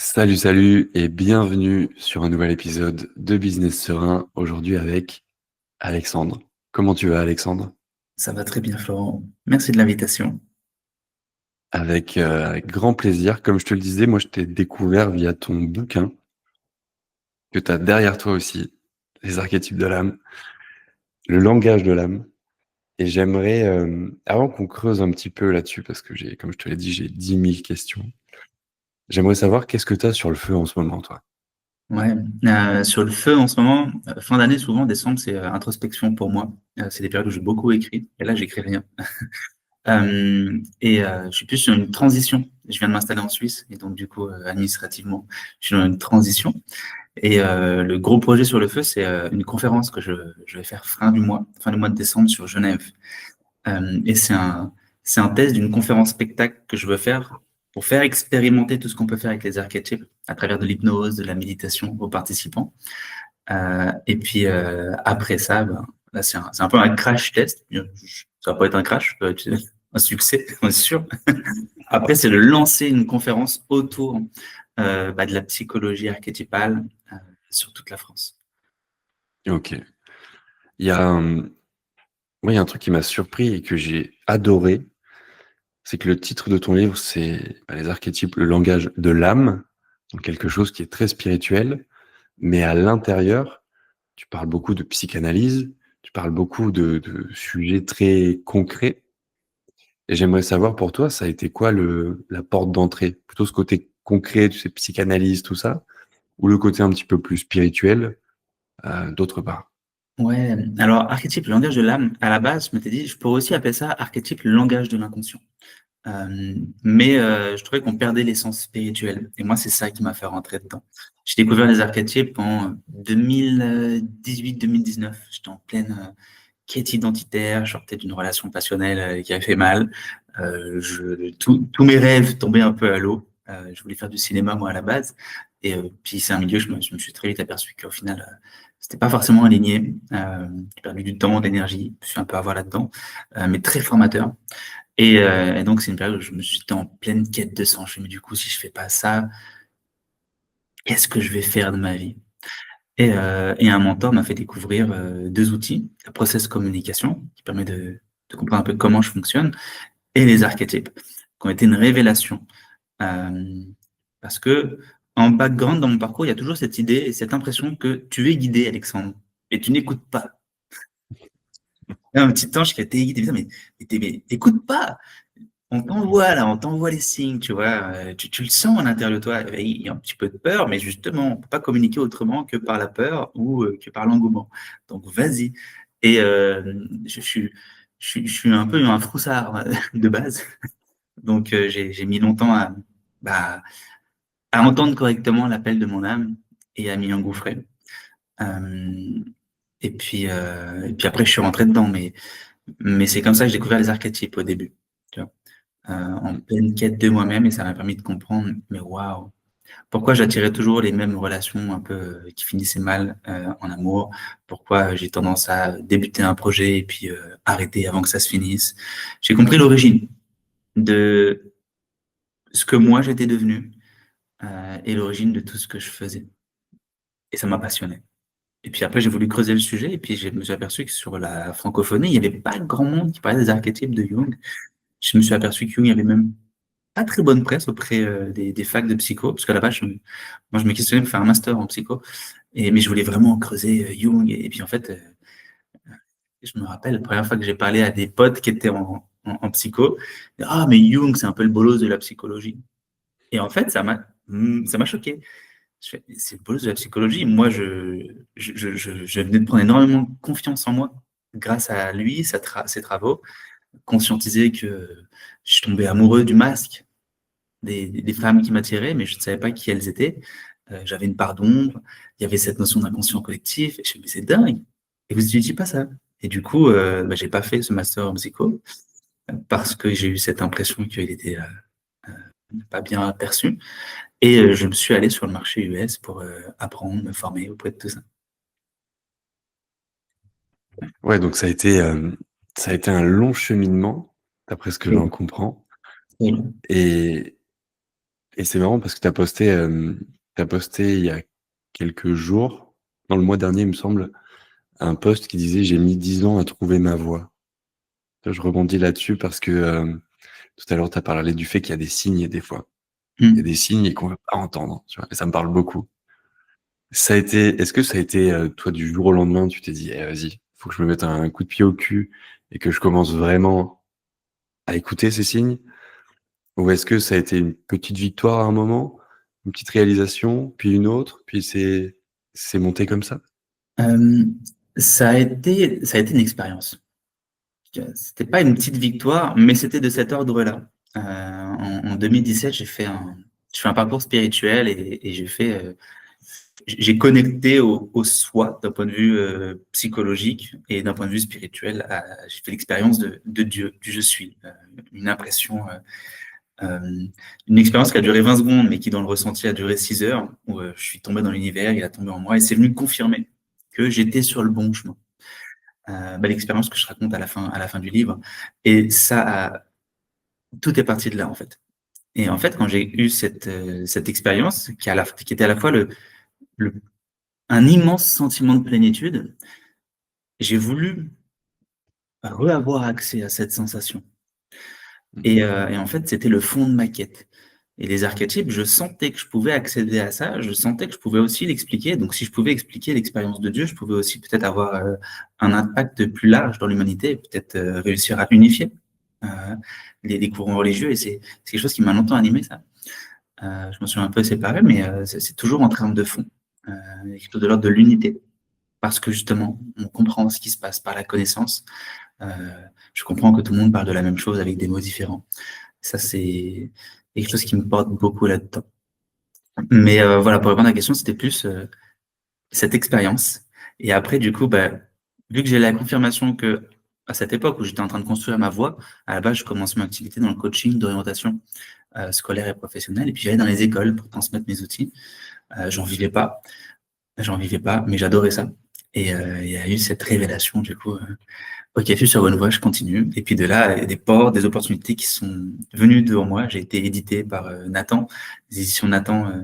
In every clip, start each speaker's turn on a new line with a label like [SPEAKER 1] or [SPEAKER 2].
[SPEAKER 1] Salut, salut et bienvenue sur un nouvel épisode de Business Serein, aujourd'hui avec Alexandre. Comment tu vas, Alexandre?
[SPEAKER 2] Ça va très bien, Florent. Merci de l'invitation.
[SPEAKER 1] Avec grand plaisir. Comme je te le disais, moi je t'ai découvert via ton bouquin que tu as derrière toi aussi, Les archétypes de l'âme, le langage de l'âme. Et j'aimerais, avant qu'on creuse un petit peu là-dessus, parce que comme je te l'ai dit, j'ai 10 000 questions, j'aimerais savoir qu'est-ce que tu as sur le feu en ce moment, toi?
[SPEAKER 2] Ouais, sur le feu en ce moment, fin d'année, souvent, décembre, c'est introspection pour moi. C'est des périodes où j'ai beaucoup écrit, et là, j'écris rien. Je suis plus sur une transition. Je viens de m'installer en Suisse, et donc, du coup, administrativement, je suis dans une transition. Le gros projet sur le feu, c'est une conférence que je vais faire fin du mois de décembre sur Genève. C'est un test d'une conférence spectacle que je veux faire pour faire expérimenter tout ce qu'on peut faire avec les archétypes à travers de l'hypnose, de la méditation aux participants. Après ça, ben, là, c'est un peu un crash test. Ça va pas être un crash, ça va être un succès, c'est sûr. Après, c'est de lancer une conférence autour de la psychologie archétypale sur toute la France.
[SPEAKER 1] Ok. Il y a, moi, il y a un truc qui m'a surpris et que j'ai adoré. C'est que le titre de ton livre, c'est Les archétypes, le langage de l'âme, donc quelque chose qui est très spirituel, mais à l'intérieur, tu parles beaucoup de psychanalyse, tu parles beaucoup de sujets très concrets. Et j'aimerais savoir pour toi, ça a été quoi la porte d'entrée? Plutôt ce côté concret, tu sais, psychanalyse, tout ça, ou le côté un petit peu plus spirituel, d'autre part?
[SPEAKER 2] Ouais, alors archétype, le langage de l'âme, à la base, je m'étais dit, je pourrais aussi appeler ça archétype, le langage de l'inconscient. Je trouvais qu'on perdait l'essence spirituelle. Et moi, c'est ça qui m'a fait rentrer dedans. J'ai découvert les archétypes en 2018-2019. J'étais en pleine quête identitaire. Je sortais d'une relation passionnelle qui avait fait mal. Tous mes rêves tombaient un peu à l'eau. Je voulais faire du cinéma, moi, à la base. Puis c'est un milieu, je me suis très vite aperçu qu'au final, c'était pas forcément aligné. J'ai perdu du temps, de l'énergie. Je suis un peu à voir là-dedans, mais très formateur. Et donc, c'est une période où je me suis en pleine quête de sens. Je me dis, mais du coup, si je fais pas ça, qu'est-ce que je vais faire de ma vie? Et un mentor m'a fait découvrir deux outils, la process communication, qui permet de comprendre un peu comment je fonctionne, et les archétypes, qui ont été une révélation. Euh, Parce que en background, dans mon parcours, il y a toujours cette idée et cette impression que tu es guidé, Alexandre, et tu n'écoutes pas. Il y a un petit ange qui a été guidé, mais t'écoutes pas! On t'envoie là, on t'envoie les signes, tu vois, tu le sens à l'intérieur de toi. Il y a un petit peu de peur, mais justement, on ne peut pas communiquer autrement que par la peur ou que par l'engouement. Donc vas-y. Et je suis un peu un froussard de base. Donc j'ai mis longtemps bah, à entendre correctement l'appel de mon âme et à m'y engouffrer. Euh, et puis après, je suis rentré dedans, mais c'est comme ça que j'ai découvert les archétypes au début. Tu vois. En pleine quête de moi-même et ça m'a permis de comprendre, mais waouh, pourquoi j'attirais toujours les mêmes relations un peu qui finissaient mal en amour, pourquoi j'ai tendance à débuter un projet et puis arrêter avant que ça se finisse. J'ai compris l'origine de ce que moi j'étais devenu et l'origine de tout ce que je faisais. Et ça m'a passionné. Et puis après, j'ai voulu creuser le sujet et puis je me suis aperçu que sur la francophonie, il n'y avait pas grand monde qui parlait des archétypes de Jung. Je me suis aperçu que Jung avait même pas très bonne presse auprès des facs de psycho, parce qu'à la base, moi, je me questionnais pour faire un master en psycho, mais je voulais vraiment creuser Jung. Et puis, en fait, je me rappelle, la première fois que j'ai parlé à des potes qui étaient en psycho, ah, mais Jung, c'est un peu le bolos de la psychologie. Et en fait, ça m'a choqué. Je fais, c'est le bolos de la psychologie. Moi, je venais de prendre énormément de confiance en moi grâce à lui, ses travaux, conscientiser que je tombais amoureux du masque des femmes qui m'attiraient, mais je ne savais pas qui elles étaient. J'avais une part d'ombre, il y avait cette notion d'inconscient collectif, et je me disais, mais c'est dingue, et vous n'étudiez pas ça. Et du coup, j'ai pas fait ce master en psycho, parce que j'ai eu cette impression qu'il était pas bien perçu, et je me suis allé sur le marché US pour apprendre, me former auprès de tout ça.
[SPEAKER 1] Ouais, donc ça a été un long cheminement, d'après ce que
[SPEAKER 2] Oui,
[SPEAKER 1] j'en comprends.
[SPEAKER 2] oui.
[SPEAKER 1] Et Et c'est marrant parce que t'as posté il y a quelques jours, dans le mois dernier, il me semble, un post qui disait j'ai mis 10 ans à trouver ma voie. Je rebondis là-dessus parce que tout à l'heure, tu as parlé du fait qu'il y a des signes des fois. Il y a des signes qu'on veut pas entendre, tu vois, et ça me parle beaucoup. Est-ce que ça a été, toi, du jour au lendemain, tu t'es dit, eh, vas-y, faut que je me mette un coup de pied au cul et que je commence vraiment à écouter ces signes? Ou est-ce que ça a été une petite victoire à un moment, une petite réalisation, puis une autre, puis c'est monté comme ça?
[SPEAKER 2] Ça a été une expérience. C'était pas une petite victoire, mais c'était de cet ordre-là. En 2017, j'ai fait un parcours spirituel et j'ai connecté au soi d'un point de vue psychologique et d'un point de vue spirituel. J'ai fait l'expérience de Dieu, du je suis. Une impression, une expérience qui a duré 20 secondes, mais qui dans le ressenti a duré 6 heures, où je suis tombé dans l'univers, il a tombé en moi et c'est venu confirmer que j'étais sur le bon chemin. L'expérience que je raconte à la fin du livre. Et tout est parti de là, en fait. Et en fait, quand j'ai eu cette expérience, qui était à la fois le- un immense sentiment de plénitude, j'ai voulu re-avoir accès à cette sensation. Et en fait, c'était le fond de ma quête. Et les archétypes, je sentais que je pouvais accéder à ça, je sentais que je pouvais aussi l'expliquer. Donc, si je pouvais expliquer l'expérience de Dieu, je pouvais aussi peut-être avoir un impact plus large dans l'humanité, et peut-être réussir à unifier euh, les courants religieux. Et c'est quelque chose qui m'a longtemps animé, ça. Je m'en suis un peu séparé, mais c'est toujours en termes de fond, quelque chose de l'ordre de l'unité. Parce que justement, on comprend ce qui se passe par la connaissance. Euh, je comprends que tout le monde parle de la même chose avec des mots différents. Ça, c'est quelque chose qui me porte beaucoup là-dedans. Mais voilà, pour répondre à la question, c'était plus cette expérience. Et après, du coup, bah, vu que j'ai la confirmation que à cette époque où j'étais en train de construire ma voie, à la base, je commençais mon activité dans le coaching d'orientation scolaire et professionnelle. Et puis, j'allais dans les écoles pour transmettre mes outils. J'en vivais pas, mais j'adorais ça. Et il y a eu cette révélation, du coup. Ok, je suis sur bonne voie, je continue. Et puis de là, il y a des portes, des opportunités qui sont venues devant moi. J'ai été édité par Nathan, les éditions Nathan,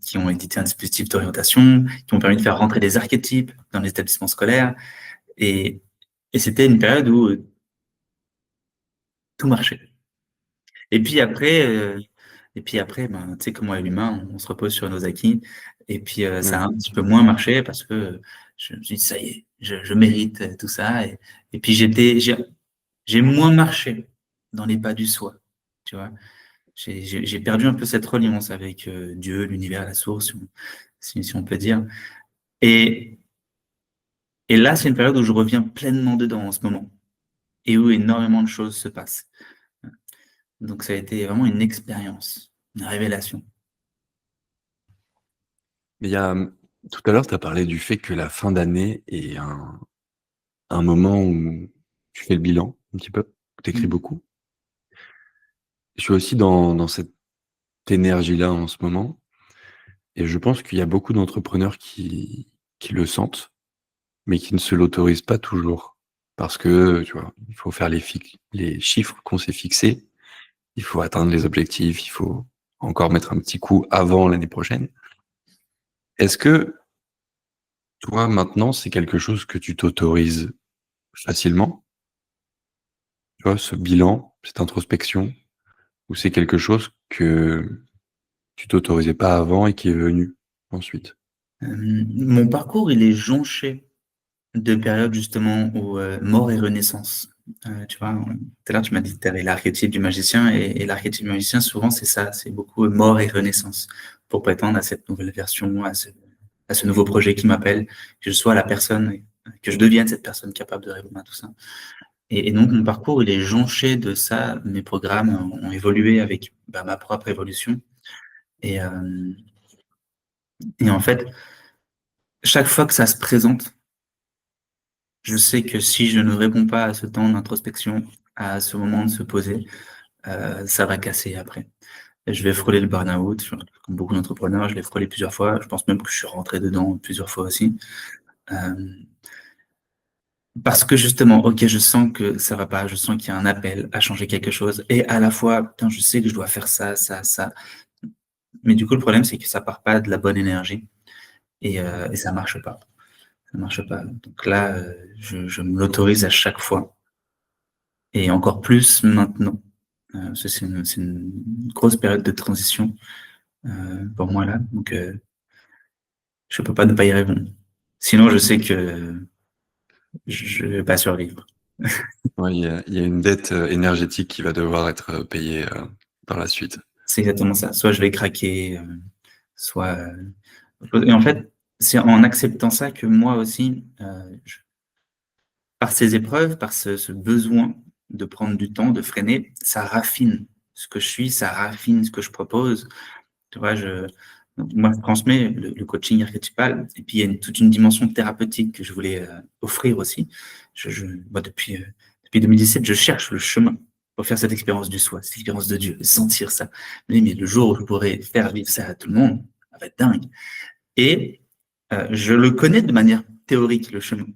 [SPEAKER 2] qui ont édité un dispositif d'orientation, qui m'ont permis de faire rentrer des archétypes dans les établissements scolaires. Et, et c'était une période où tout marchait. Et puis après, ben, tu sais comment est l'humain, on se repose sur nos acquis. Et puis ça a
[SPEAKER 1] Ouais.
[SPEAKER 2] un petit peu moins marché parce que je me suis dit, ça y est, je mérite tout ça. Et puis j'ai moins marché dans les pas du soi, tu vois. J'ai perdu un peu cette reliance avec Dieu, l'univers, la source, si on peut dire. Et, et là, c'est une période où je reviens pleinement dedans en ce moment et où énormément de choses se passent. Donc ça a été vraiment une expérience, une révélation.
[SPEAKER 1] Mais tout à l'heure, tu as parlé du fait que la fin d'année est un moment où tu fais le bilan, un petit peu, tu écris
[SPEAKER 2] Mm.
[SPEAKER 1] beaucoup. Je suis aussi dans cette énergie-là en ce moment. Et je pense qu'il y a beaucoup d'entrepreneurs qui le sentent, mais qui ne se l'autorisent pas toujours. Parce que, tu vois, il faut faire les chiffres qu'on s'est fixés, il faut atteindre les objectifs, il faut encore mettre un petit coup avant l'année prochaine. Est-ce que, toi, maintenant, c'est quelque chose que tu t'autorises facilement? Tu vois, ce bilan, cette introspection, ou c'est quelque chose que tu t'autorisais pas avant et qui est venu ensuite?
[SPEAKER 2] Mon parcours, il est jonché de périodes justement où mort et renaissance. Tu vois, tout à l'heure tu m'as dit que tu avais l'archétype du magicien et l'archétype du magicien, souvent c'est ça, c'est beaucoup mort et renaissance pour prétendre à cette nouvelle version, à ce nouveau projet qui m'appelle, que je sois la personne, que je devienne cette personne capable de répondre à tout ça. Et donc mon parcours, il est jonché de ça. Mes programmes ont évolué avec ma propre évolution. Et, euh, et en fait, chaque fois que ça se présente, je sais que si je ne réponds pas à ce temps d'introspection, à ce moment de se poser, ça va casser après. Et je vais frôler le burn-out, comme beaucoup d'entrepreneurs, je l'ai frôlé plusieurs fois. Je pense même que je suis rentré dedans plusieurs fois aussi. Euh, Parce que justement, ok, je sens que ça va pas, je sens qu'il y a un appel à changer quelque chose, et à la fois, putain, je sais que je dois faire ça, ça, ça. Mais du coup, le problème, c'est que ça part pas de la bonne énergie, et ça marche pas. Ça marche pas. Donc là, je me l'autorise à chaque fois, et encore plus maintenant. Parce que c'est une grosse période de transition pour moi là, donc je peux pas ne pas y répondre. Sinon, je sais que je vais pas survivre.
[SPEAKER 1] Ouais, il y a une dette énergétique qui va devoir être payée dans la suite.
[SPEAKER 2] C'est exactement ça. Soit je vais craquer, soit. Et en fait, c'est en acceptant ça que moi aussi, par ces épreuves, par ce besoin de prendre du temps, de freiner, ça raffine ce que je suis, ça raffine ce que je propose. Tu vois, donc, moi, je transmets le coaching archétypal, et puis il y a toute une dimension thérapeutique que je voulais offrir aussi. Moi, depuis 2017, je cherche le chemin pour faire cette expérience du soi, cette expérience de Dieu, sentir ça. Mais le jour où je pourrais faire vivre ça à tout le monde, ça va être dingue. Et je le connais de manière théorique, le chemin.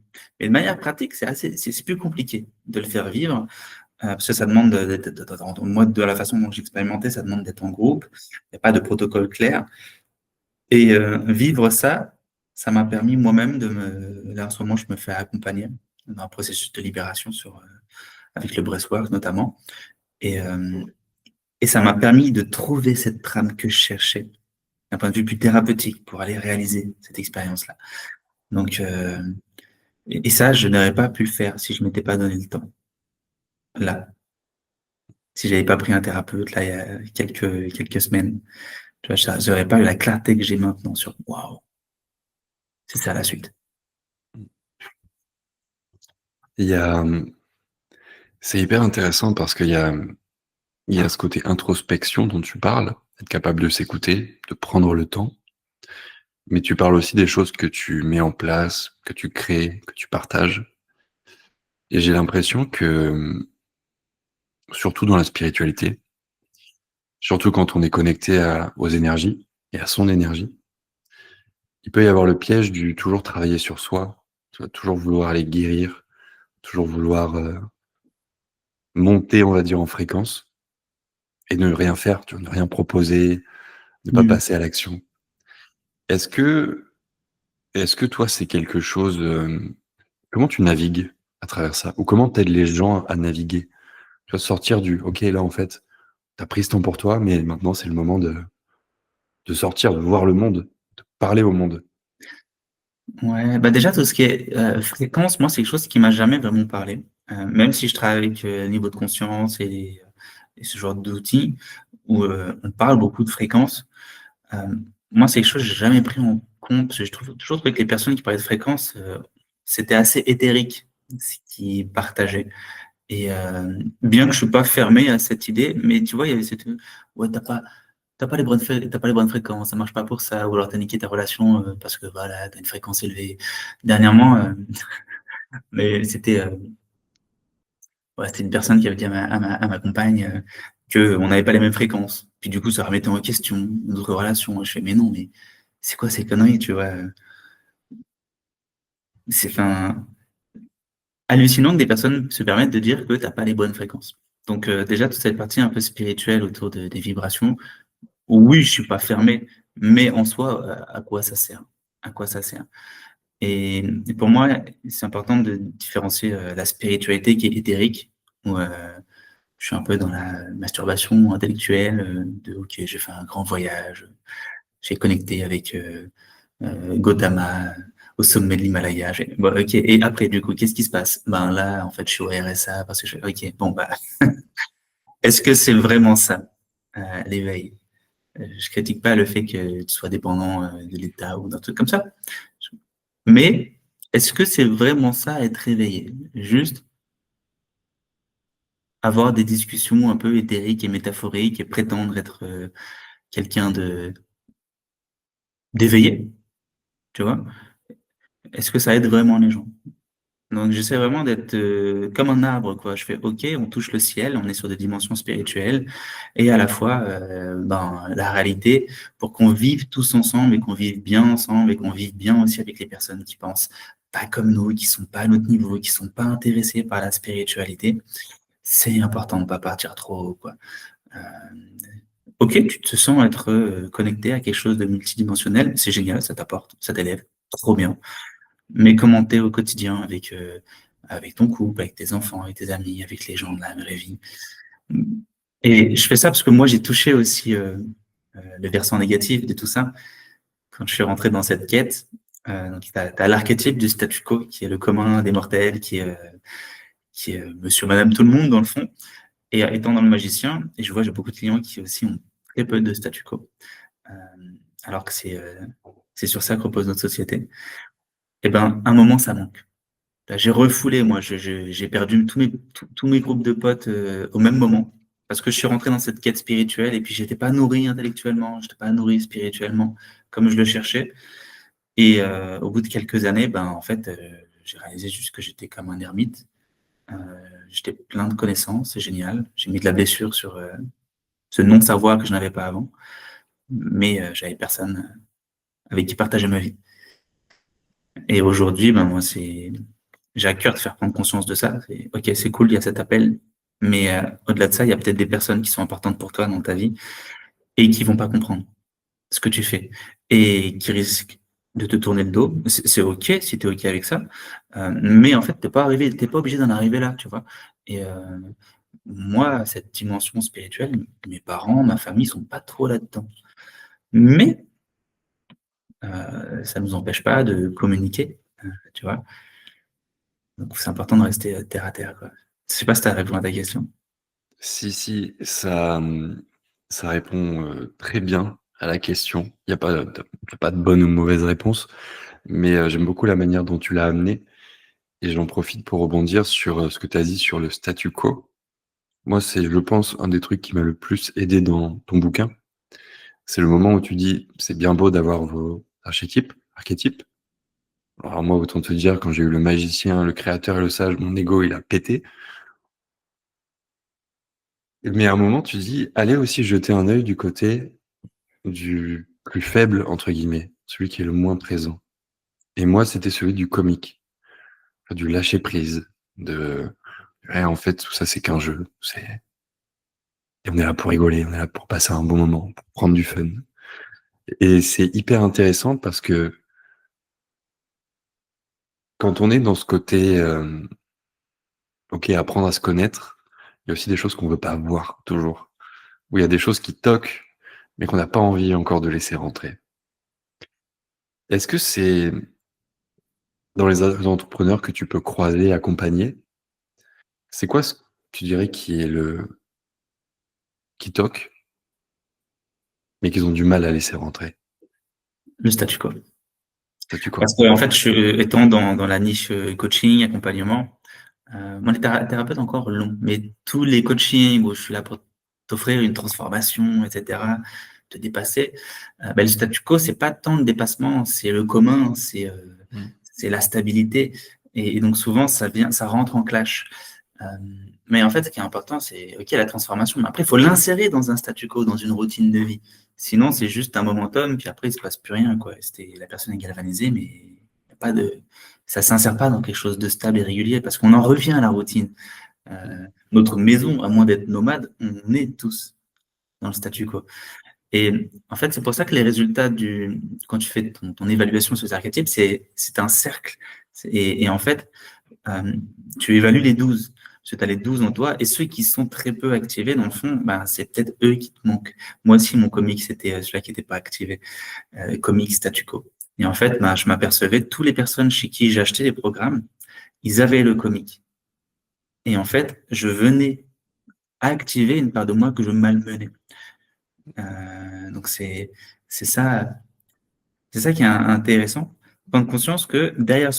[SPEAKER 2] Mais de manière pratique, c'est plus compliqué de le faire vivre, parce que ça demande moi, de la façon dont j'expérimentais, ça demande d'être en groupe. Il n'y a pas de protocole clair. Et vivre ça, ça m'a permis moi-même là, en ce moment, je me fais accompagner dans un processus de libération avec le breathwork notamment. Et, euh, et ça m'a permis de trouver cette trame que je cherchais d'un point de vue plus thérapeutique pour aller réaliser cette expérience-là. Donc, et ça, je n'aurais pas pu le faire si je ne m'étais pas donné le temps. Là, si j'avais pas pris un thérapeute, là, il y a quelques semaines, tu vois, j'aurais pas eu la clarté que j'ai maintenant sur waouh, c'est ça la suite.
[SPEAKER 1] Il y a, c'est hyper intéressant parce il y a ce côté introspection dont tu parles, être capable de s'écouter, de prendre le temps. Mais tu parles aussi des choses que tu mets en place, que tu crées, que tu partages. Et j'ai l'impression que, surtout dans la spiritualité, surtout quand on est connecté aux énergies et à son énergie, il peut y avoir le piège du toujours travailler sur soi, tu vas toujours vouloir aller guérir, toujours vouloir monter, on va dire, en fréquence et ne rien faire, tu vois, ne rien proposer, ne pas
[SPEAKER 2] Mm.
[SPEAKER 1] passer à l'action. Est-ce que, est-ce que toi, c'est quelque chose, comment tu navigues à travers ça? Ou comment t'aides les gens à naviguer? Tu vas sortir OK, là, en fait, t'as pris ce temps pour toi, mais maintenant, c'est le moment de sortir, de voir le monde, de parler au monde.
[SPEAKER 2] Ouais, bah déjà, tout ce qui est fréquence, moi, c'est quelque chose qui m'a jamais vraiment parlé. Même si je travaille avec niveau de conscience et ce genre d'outils où on parle beaucoup de fréquences, euh, moi, c'est quelque chose que j'ai jamais pris en compte. Parce que je trouve toujours trouvé que les personnes qui parlaient de fréquences, c'était assez éthérique ce qu'ils partageaient. Et bien que je suis pas fermé à cette idée, mais tu vois, il y avait cette ouais, t'as pas les bonnes fréquences, ça marche pas pour ça, ou alors t'as niqué ta relation parce que voilà, t'as une fréquence élevée. Dernièrement, mais c'était une personne qui avait dit à ma compagne que on n'avait pas les mêmes fréquences. Puis du coup, ça remettait en question notre relation. Je fais, mais non, mais c'est quoi ces conneries, tu vois? C'est enfin, hallucinant que des personnes se permettent de dire que t'as pas les bonnes fréquences. Donc déjà, toute cette partie un peu spirituelle autour des vibrations, oui, je suis pas fermé, mais en soi, à quoi ça sert? À quoi ça sert? Et pour moi, c'est important de différencier la spiritualité qui est éthérique, où je suis un peu dans la masturbation intellectuelle, OK, j'ai fait un grand voyage, j'ai connecté avec Gautama au sommet de l'Himalaya. Bon, OK, et après, du coup, qu'est-ce qui se passe? Ben là, en fait, je suis au RSA parce que OK, bon, bah, est-ce que c'est vraiment ça, l'éveil? Je critique pas le fait que tu sois dépendant de l'État ou d'un truc comme ça. Mais est-ce que c'est vraiment ça, être réveillé? Juste avoir des discussions un peu éthériques et métaphoriques et prétendre être quelqu'un d'éveillé, tu vois? Est-ce que ça aide vraiment les gens? Donc j'essaie vraiment d'être comme un arbre, quoi. Je fais OK, on touche le ciel, on est sur des dimensions spirituelles et à la fois ben, la réalité pour qu'on vive tous ensemble et qu'on vive bien ensemble et qu'on vive bien aussi avec les personnes qui pensent pas comme nous, qui sont pas à notre niveau, qui sont pas intéressés par la spiritualité, c'est important de pas partir trop haut, quoi. Euh, ok, tu te sens être connecté à quelque chose de multidimensionnel, c'est génial, ça t'apporte, ça t'élève, trop bien. Mais comment t'es au quotidien avec ton couple, avec tes enfants, avec tes amis, avec les gens de la vraie vie. Et je fais ça parce que moi, j'ai touché aussi le versant négatif de tout ça. Quand je suis rentré dans cette quête, donc t'as l'archétype du statu quo, qui est le commun des mortels, qui est monsieur, madame, tout le monde, dans le fond. Et étant dans le magicien, et je vois, j'ai beaucoup de clients qui aussi ont très peu de statu quo, euh, alors que c'est sur ça que repose notre société. Et ben, à un moment, ça manque. Là, j'ai refoulé, moi, j'ai perdu tous mes groupes de potes au même moment, parce que je suis rentré dans cette quête spirituelle, et puis j'étais pas nourri intellectuellement, j'étais pas nourri spirituellement, comme je le cherchais. Et au bout de quelques années, ben, en fait, j'ai réalisé juste que j'étais comme un ermite. Euh, J'étais plein de connaissances, c'est génial. J'ai mis de la blessure sur ce non-savoir que je n'avais pas avant, mais j'avais personne avec qui partager ma vie. Et aujourd'hui, ben, moi, j'ai à cœur de faire prendre conscience de ça. Ok, c'est cool, il y a cet appel, mais au-delà de ça, il y a peut-être des personnes qui sont importantes pour toi dans ta vie et qui vont pas comprendre ce que tu fais et qui risquent de te tourner le dos. C'est ok si tu es ok avec ça, mais en fait, t'es pas obligé d'en arriver là, tu vois. Et moi, cette dimension spirituelle, mes parents, ma famille sont pas trop là-dedans. Mais ça nous empêche pas de communiquer, tu vois. Donc c'est important de rester terre à terre, quoi. Je sais pas si tu as répondu à ta question.
[SPEAKER 1] Si, ça, ça répond très bien à la question. Il n'y a pas, y a pas de bonne ou mauvaise réponse, mais j'aime beaucoup la manière dont tu l'as amené et j'en profite pour rebondir sur ce que tu as dit sur le statu quo. Moi, c'est, je pense, un des trucs qui m'a le plus aidé dans ton bouquin. C'est le moment où tu dis, c'est bien beau d'avoir vos archétypes. Alors moi, autant te dire, quand j'ai eu le magicien, le créateur et le sage, mon ego, il a pété. Mais à un moment, tu dis, allez aussi jeter un œil du côté du plus faible, entre guillemets, celui qui est le moins présent. Et moi, c'était celui du comique, du lâcher prise, de, ouais, en fait, tout ça, c'est qu'un jeu. Et on est là pour rigoler, on est là pour passer un bon moment, pour prendre du fun. Et c'est hyper intéressant parce que quand on est dans ce côté, ok, apprendre à se connaître, il y a aussi des choses qu'on veut pas voir toujours. Où il y a des choses qui toquent, mais qu'on n'a pas envie encore de laisser rentrer. Est-ce que c'est dans les entrepreneurs que tu peux croiser, accompagner, c'est quoi ce que tu dirais qui est qui toque, mais qu'ils ont du mal à laisser rentrer?
[SPEAKER 2] Le statu quo.
[SPEAKER 1] Statu quo.
[SPEAKER 2] Parce que, en fait, étant dans la niche coaching, accompagnement, moi, les thérapeutes encore long, mais tous les coachings où je suis là pour t'offrir une transformation, etc., te dépasser, ben, le statu quo, c'est pas tant le dépassement, c'est le commun, c'est la stabilité. Et donc, souvent, ça rentre en clash. Euh, mais en fait, ce qui est important, c'est, OK, la transformation, mais après, il faut l'insérer dans un statu quo, dans une routine de vie. Sinon, c'est juste un momentum, puis après, il ne se passe plus rien, quoi. La personne est galvanisée, mais y a pas de, ça ne s'insère pas dans quelque chose de stable et régulier, parce qu'on en revient à la routine. Notre maison, à moins d'être nomade, on est tous dans le statu quo. Et en fait, c'est pour ça que les résultats quand tu fais ton évaluation sur ces archétypes, c'est un cercle. Et en fait, tu évalues les 12. Parce que tu as les 12 en toi, et ceux qui sont très peu activés, dans le fond, ben, c'est peut-être eux qui te manquent. Moi aussi, mon comique, c'était celui-là qui n'était pas activé, comique statu quo. Et en fait, ben, je m'apercevais, toutes les personnes chez qui j'achetais les programmes, ils avaient le comique. Et en fait, je venais activer une part de moi que je malmenais. Donc, c'est ça, c'est ça qui est intéressant. Prendre conscience que derrière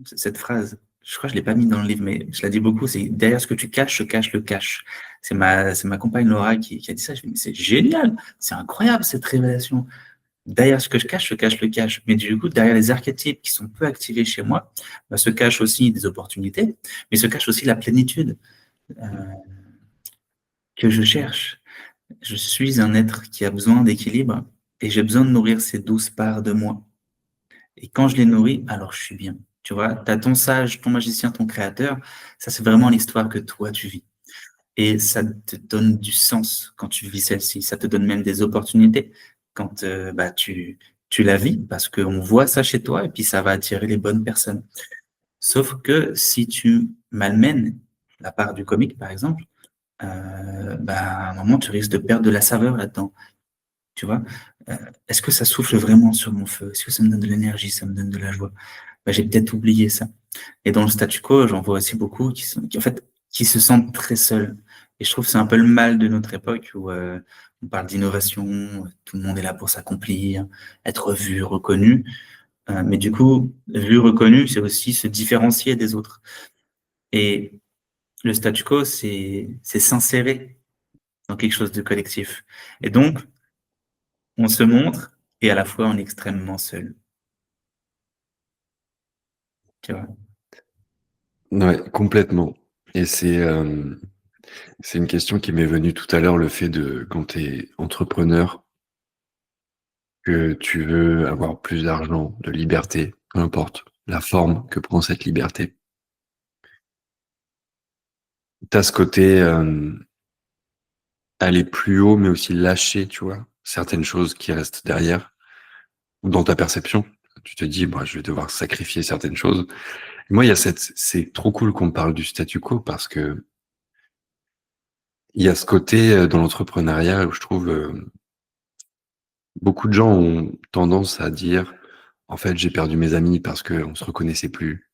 [SPEAKER 2] cette phrase, je crois que je l'ai pas mis dans le livre, mais je la dis beaucoup, c'est derrière ce que tu caches, se cache le cache. C'est ma compagne Laura qui a dit ça. Je me dis, mais c'est génial, c'est incroyable cette révélation. Derrière ce que je cache, se cache le cache. Mais du coup, derrière les archétypes qui sont peu activés chez moi, bah, se cache aussi des opportunités, mais se cache aussi la plénitude euh, que je cherche. Je suis un être qui a besoin d'équilibre et j'ai besoin de nourrir ces 12 parts de moi. Et quand je les nourris, alors je suis bien. Tu vois, tu as ton sage, ton magicien, ton créateur. Ça, c'est vraiment l'histoire que toi, tu vis. Et ça te donne du sens quand tu vis celle-ci. Ça te donne même des opportunités quand tu la vis, parce qu'on voit ça chez toi et puis ça va attirer les bonnes personnes. Sauf que si tu malmènes la part du comique, par exemple, à un moment, tu risques de perdre de la saveur là-dedans. Tu vois, Euh, est-ce que ça souffle vraiment sur mon feu? Est-ce que ça me donne de l'énergie? Ça me donne de la joie? J'ai peut-être oublié ça. Et dans le statu quo, j'en vois aussi beaucoup en fait, qui se sentent très seuls. Et je trouve que c'est un peu le mal de notre époque où on parle d'innovation, tout le monde est là pour s'accomplir, être vu, reconnu. Mais du coup, vu, reconnu, c'est aussi se différencier des autres. Et le statu quo, c'est s'insérer dans quelque chose de collectif. Et donc, on se montre et à la fois on est extrêmement seul. Tu vois.
[SPEAKER 1] Ouais, complètement. Et c'est une question qui m'est venue tout à l'heure, le fait de, quand tu es entrepreneur, que tu veux avoir plus d'argent, de liberté, peu importe la forme que prend cette liberté. Tu as ce côté aller plus haut, mais aussi lâcher, tu vois, certaines choses qui restent derrière, ou dans ta perception. Tu te dis, bah, je vais devoir sacrifier certaines choses. Et moi, il y a c'est trop cool qu'on parle du statu quo parce que il y a ce côté dans l'entrepreneuriat où je trouve beaucoup de gens ont tendance à dire, en fait, j'ai perdu mes amis parce qu'on se reconnaissait plus,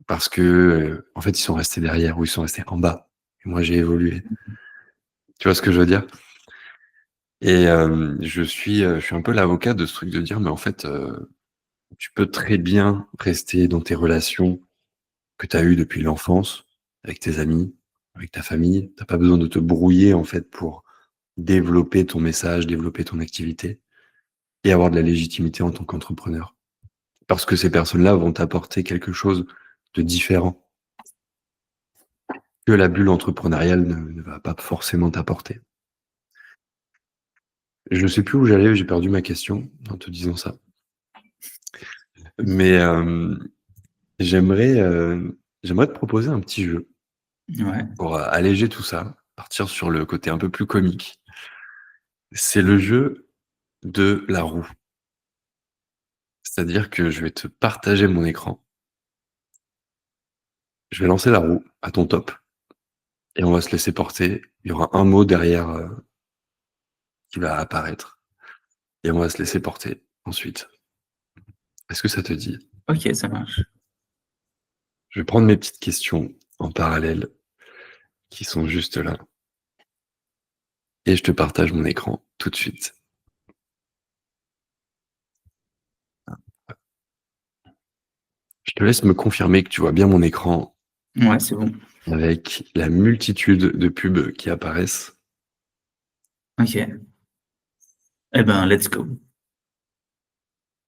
[SPEAKER 1] parce que, en fait, ils sont restés derrière ou ils sont restés en bas. Et moi, j'ai évolué. Tu vois ce que je veux dire? Et je suis un peu l'avocat de ce truc de dire, mais en fait, tu peux très bien rester dans tes relations que tu as eues depuis l'enfance, avec tes amis, avec ta famille. T'as pas besoin de te brouiller, en fait, pour développer ton message, développer ton activité et avoir de la légitimité en tant qu'entrepreneur. Parce que ces personnes-là vont t'apporter quelque chose de différent que la bulle entrepreneuriale ne va pas forcément t'apporter. Je sais plus où j'allais, j'ai perdu ma question en te disant ça. Mais j'aimerais te proposer un petit jeu
[SPEAKER 2] Ouais.
[SPEAKER 1] pour alléger tout ça, partir sur le côté un peu plus comique. C'est le jeu de la roue. C'est-à-dire que je vais te partager mon écran. Je vais lancer la roue à ton top et on va se laisser porter. Il y aura un mot derrière qui va apparaître et on va se laisser porter ensuite. Est-ce que ça te dit?
[SPEAKER 2] Ok, ça marche.
[SPEAKER 1] Je vais prendre mes petites questions en parallèle qui sont juste là et je te partage mon écran tout de suite. Je te laisse me confirmer que tu vois bien mon écran
[SPEAKER 2] Ouais, c'est bon.
[SPEAKER 1] avec la multitude de pubs qui apparaissent.
[SPEAKER 2] Ok. Eh ben, let's go.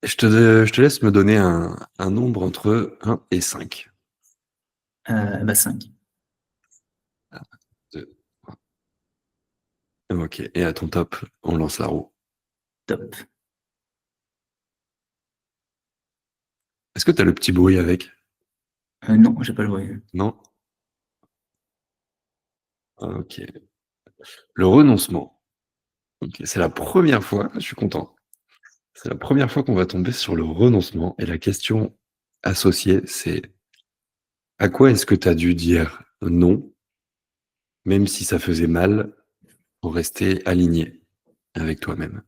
[SPEAKER 1] Je te laisse me donner un nombre entre 1 et 5.
[SPEAKER 2] 5.
[SPEAKER 1] 2, ok, et à ton top, on lance la roue.
[SPEAKER 2] Top.
[SPEAKER 1] Est-ce que tu as le petit bruit avec?
[SPEAKER 2] Non, j'ai pas le voyage.
[SPEAKER 1] Non? Ok. Le renoncement. Ok, c'est la première fois, je suis content. C'est la première fois qu'on va tomber sur le renoncement. Et la question associée, c'est à quoi est-ce que tu as dû dire non, même si ça faisait mal, pour rester aligné avec toi-même?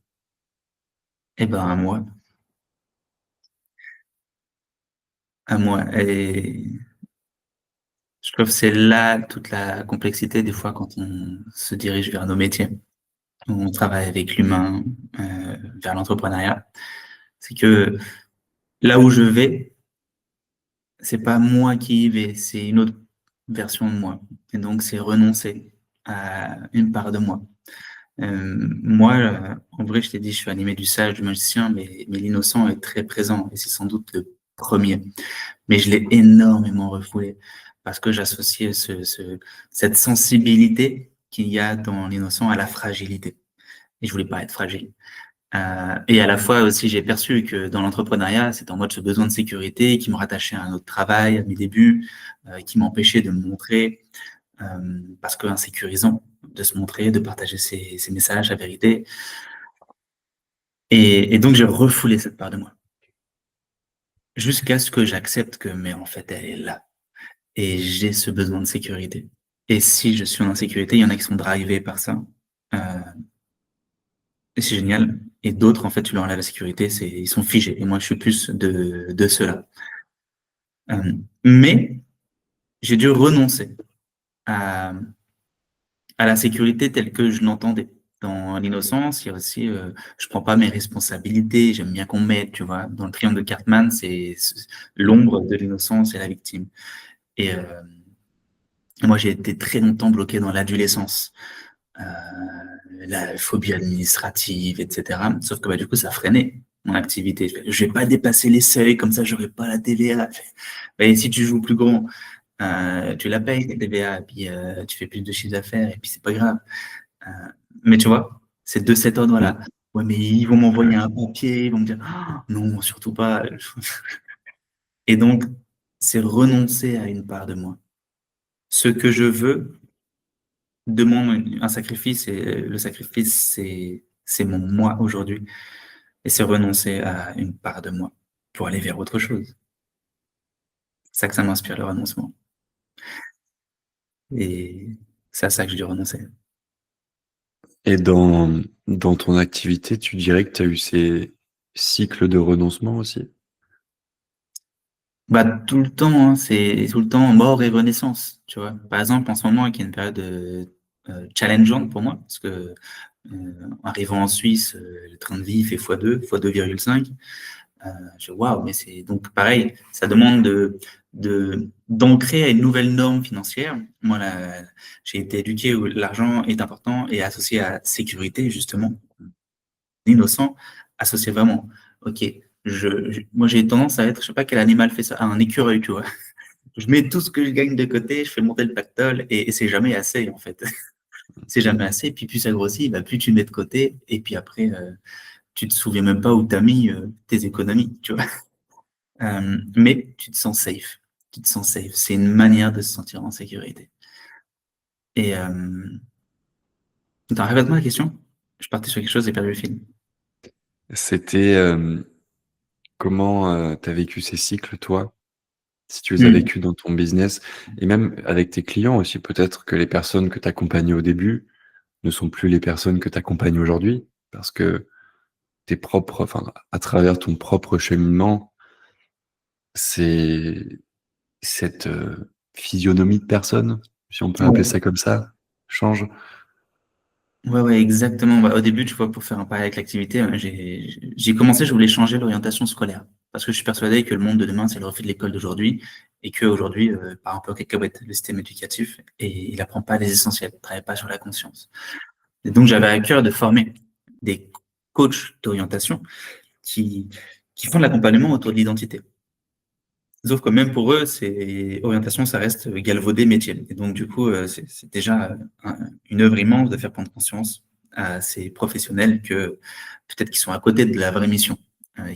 [SPEAKER 2] Eh ben, à moi. Et je trouve que c'est là toute la complexité des fois quand on se dirige vers nos métiers. On travaille avec l'humain, vers l'entrepreneuriat. C'est que là où je vais, c'est pas moi qui y vais, c'est une autre version de moi. Et donc, c'est renoncer à une part de moi. Moi, en vrai, je t'ai dit, je suis animé du sage, du magicien, mais l'innocent est très présent et c'est sans doute le premier. Mais je l'ai énormément refoulé parce que j'associais cette sensibilité qu'il y a dans l'innocent à la fragilité. Et je voulais pas être fragile. Et à la fois aussi, j'ai perçu que dans l'entrepreneuriat, c'était en mode ce besoin de sécurité qui me rattachait à un autre travail, à mes débuts, qui m'empêchait de me montrer, parce que insécurisant de se montrer, de partager ses messages, sa vérité. Et donc, j'ai refoulé cette part de moi jusqu'à ce que j'accepte que, mais en fait, elle est là. Et j'ai ce besoin de sécurité. Et si je suis en insécurité, il y en a qui sont drivés par ça. Euh, et c'est génial. Et d'autres, en fait, tu leur enlèves la sécurité, ils sont figés. Et moi, je suis plus de ceux-là. Mais j'ai dû renoncer à, à la sécurité telle que je l'entendais. Dans l'innocence, il y a aussi, je prends pas mes responsabilités, j'aime bien qu'on m'aide, tu vois. Dans le triangle de Cartman, c'est l'ombre de l'innocence et la victime. Et moi, j'ai été très longtemps bloqué dans l'adolescence, euh, la phobie administrative, etc. Sauf que bah, du coup, ça freinait mon activité. Je vais pas dépasser les seuils, comme ça, j'aurai pas la TVA. Et si tu joues plus grand, tu la payes, ta TVA, et puis tu fais plus de chiffre d'affaires, et puis c'est pas grave. Euh, mais tu vois, c'est de cet ordre-là.
[SPEAKER 1] Mm.
[SPEAKER 2] Ouais, mais ils vont m'envoyer un papier, ils vont me dire, ah, non, surtout pas. Et donc, c'est renoncer à une part de moi. Ce que je veux demande un sacrifice, et le sacrifice, c'est mon moi aujourd'hui. Et c'est renoncer à une part de moi pour aller vers autre chose. C'est ça que ça m'inspire, le renoncement. Et c'est à ça que je dû renoncer.
[SPEAKER 1] Et dans ton activité, tu dirais que tu as eu ces cycles de renoncement aussi?
[SPEAKER 2] Bah, tout le temps, hein, c'est tout le temps mort et renaissance, tu vois. Par exemple, en ce moment, qui est une période challengeante pour moi, parce que arrivant en Suisse, le train de vie fait fois 2,5. Je dis, waouh, mais c'est donc pareil, ça demande d'ancrer à une nouvelle norme financière. Moi, j'ai été éduqué où l'argent est important et associé à sécurité, justement, innocent, associé vraiment. Ok, moi j'ai tendance à être, je sais pas quel animal fait ça, un écureuil, tu vois. Je mets tout ce que je gagne de côté, je fais monter le pactole et c'est jamais assez en fait. C'est jamais assez. Puis plus ça grossit, bah, plus tu mets de côté et puis après, tu te souviens même pas où tu as mis tes économies, tu vois. Mais tu te sens safe. Tu te sens safe. C'est une manière de se sentir en sécurité. Et attends, répète-moi la question. Je partais sur quelque chose et perdu le fil.
[SPEAKER 1] C'était comment tu as vécu ces cycles, toi, si tu les as
[SPEAKER 2] Hmm.
[SPEAKER 1] vécus dans ton business, et même avec tes clients aussi, peut-être que les personnes que tu accompagnais au début ne sont plus les personnes que tu accompagnes aujourd'hui, parce que tes propres, enfin, à travers ton propre cheminement, c'est cette physionomie de personne, si on peut appeler
[SPEAKER 2] Ouais.
[SPEAKER 1] ça comme ça, change.
[SPEAKER 2] Ouais, exactement. Bah, au début, tu vois, pour faire un parallèle avec l'activité, j'ai commencé, je voulais changer l'orientation scolaire. Parce que je suis persuadé que le monde de demain, c'est le reflet de l'école d'aujourd'hui. Et qu'aujourd'hui, par un peu cacahuète, le système éducatif, et il apprend pas les essentiels, il travaille pas sur la conscience. Et donc, j'avais à cœur de former des coachs d'orientation qui, qui font de l'accompagnement autour de l'identité. Sauf que même pour eux, orientation, ça reste galvaudé métier. Et donc, du coup, c'est déjà une œuvre immense de faire prendre conscience à ces professionnels que peut-être qu'ils sont à côté de la vraie mission,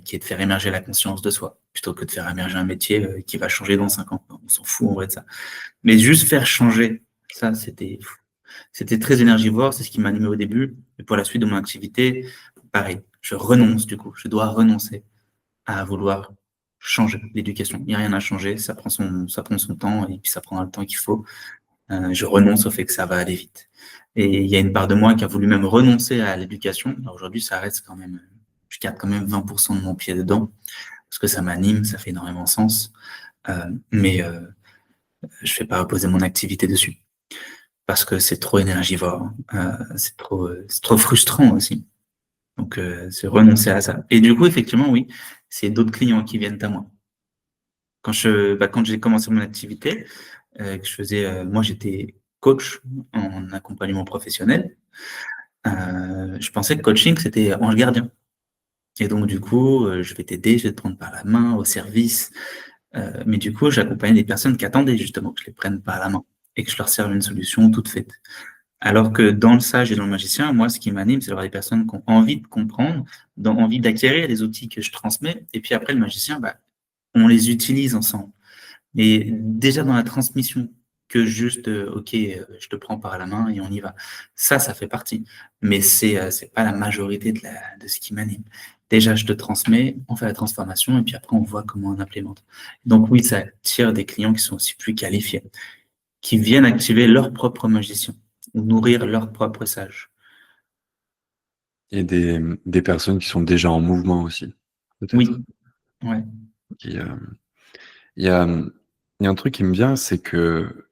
[SPEAKER 2] qui est de faire émerger la conscience de soi, plutôt que de faire émerger un métier qui va changer dans 5 ans. On s'en fout en vrai de ça. Mais juste faire changer, ça, c'était très énergivore, c'est ce qui m'animait au début. Et pour la suite de mon activité, pareil, je renonce du coup, je dois renoncer à vouloir changer l'éducation. Il n'y a rien à changer, ça prend son temps et puis ça prendra le temps qu'il faut. Je renonce au fait que ça va aller vite. Et il y a une part de moi qui a voulu même renoncer à l'éducation. Aujourd'hui, ça reste quand même, je garde quand même 20% de mon pied dedans parce que ça m'anime, ça fait énormément sens. Mais je fais pas reposer mon activité dessus parce que c'est trop énergivore, c'est trop frustrant aussi. Donc, c'est renoncer à ça. Et du coup, effectivement, oui, c'est d'autres clients qui viennent à moi. Quand j'ai commencé mon activité, moi, j'étais coach en accompagnement professionnel. Je pensais que coaching, c'était ange gardien. Et donc, du coup, je vais t'aider, je vais te prendre par la main au service. Mais du coup, j'accompagnais des personnes qui attendaient justement que je les prenne par la main et que je leur serve une solution toute faite. Alors que dans le sage et dans le magicien, moi, ce qui m'anime, c'est d'avoir des personnes qui ont envie de comprendre, envie d'acquérir les outils que je transmets. Et puis après, le magicien, bah, on les utilise ensemble. Mais déjà dans la transmission, que juste, OK, je te prends par la main et on y va. Ça fait partie. Mais c'est pas la majorité de ce qui m'anime. Déjà, je te transmets, on fait la transformation et puis après, on voit comment on implémente. Donc oui, ça attire des clients qui sont aussi plus qualifiés, qui viennent activer leur propre magicien ou nourrir leur propre sage.
[SPEAKER 1] Et des personnes qui sont déjà en mouvement aussi, peut-être.
[SPEAKER 2] Oui, ouais.
[SPEAKER 1] Qui, il y a, il y a un truc qui me vient, c'est que,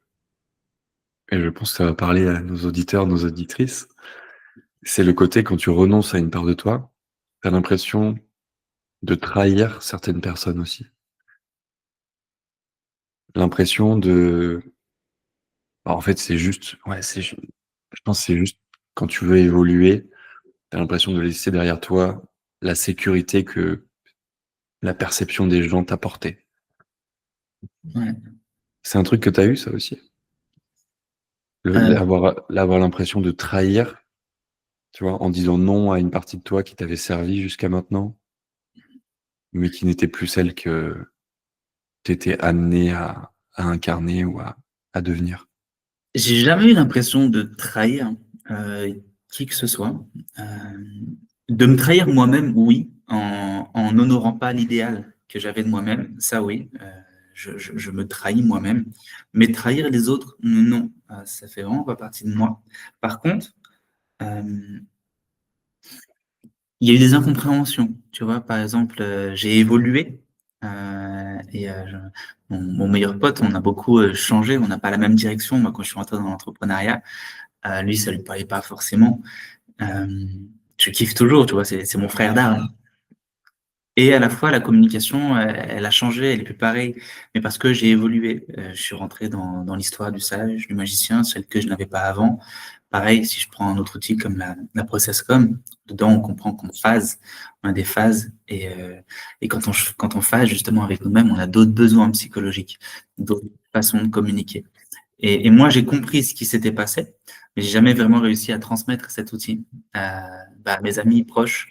[SPEAKER 1] et je pense que ça va parler à nos auditeurs, nos auditrices, c'est le côté quand tu renonces à une part de toi, tu as l'impression de trahir certaines personnes aussi. L'impression de... En fait, c'est juste... Ouais, je pense que c'est juste quand tu veux évoluer, tu as l'impression de laisser derrière toi la sécurité que la perception des gens t'apportait.
[SPEAKER 2] Ouais.
[SPEAKER 1] C'est un truc que tu as eu, ça aussi?
[SPEAKER 2] Euh,
[SPEAKER 1] L'avoir l'impression de trahir, tu vois, en disant non à une partie de toi qui t'avait servi jusqu'à maintenant, mais qui n'était plus celle que tu étais amené à incarner ou à devenir.
[SPEAKER 2] j'ai jamais eu l'impression de trahir euh, qui que ce soit. Euh, de me trahir moi-même, oui, en n'honorant pas l'idéal que j'avais de moi-même, ça oui, je me trahis moi-même. Mais trahir les autres, non, ça fait vraiment pas partie de moi. Par contre, euh, il y a eu des incompréhensions, tu vois. Par exemple, j'ai évolué mon meilleur pote, on a beaucoup changé, on n'a pas la même direction. Moi, quand je suis rentré dans l'entrepreneuriat, lui, ça lui parlait pas forcément. Euh, je kiffe toujours, tu vois, c'est mon frère d'armes. Et à la fois, la communication, elle a changé, elle est plus pareille. Mais parce que j'ai évolué, je suis rentré dans l'histoire du sage, du magicien, celle que je n'avais pas avant. Pareil, si je prends un autre outil comme la ProcessCom, dedans, on comprend qu'on phase, on a des phases. Et quand on phase justement avec nous-mêmes, on a d'autres besoins psychologiques, d'autres façons de communiquer. Et moi, j'ai compris ce qui s'était passé, mais j'ai jamais vraiment réussi à transmettre cet outil à mes amis proches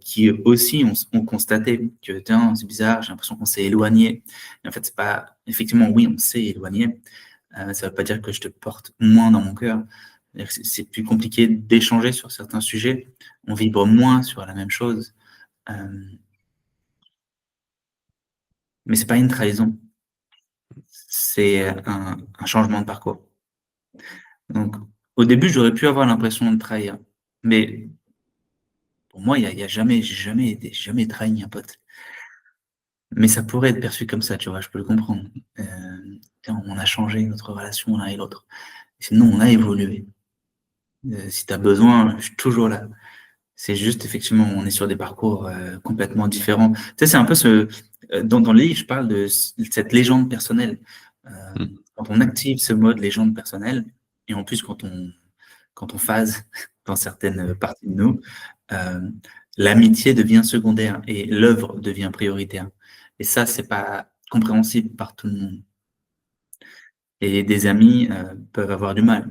[SPEAKER 2] qui eux aussi ont constaté que tiens, c'est bizarre, j'ai l'impression qu'on s'est éloigné. Et en fait, c'est pas effectivement oui, on s'est éloigné. Ça veut pas dire que je te porte moins dans mon cœur. C'est plus compliqué d'échanger sur certains sujets. On vibre moins sur la même chose. Euh, mais c'est pas une trahison, c'est un changement de parcours. Donc, au début, j'aurais pu avoir l'impression de trahir, mais pour moi, il y a jamais, j'ai jamais trahi un pote. Mais ça pourrait être perçu comme ça, tu vois, je peux le comprendre. Tiens, on a changé notre relation l'un et l'autre. Sinon, on a évolué. Si tu as besoin, je suis toujours là. C'est juste, effectivement, on est sur des parcours complètement différents. Tu sais, c'est un peu dans le livre, je parle de cette légende personnelle.
[SPEAKER 1] Mm.
[SPEAKER 2] Quand on active ce mode légende personnelle, et en plus quand on phase dans certaines parties de nous, euh, l'amitié devient secondaire et l'œuvre devient prioritaire. Et ça, c'est pas compréhensible par tout le monde. Et des amis peuvent avoir du mal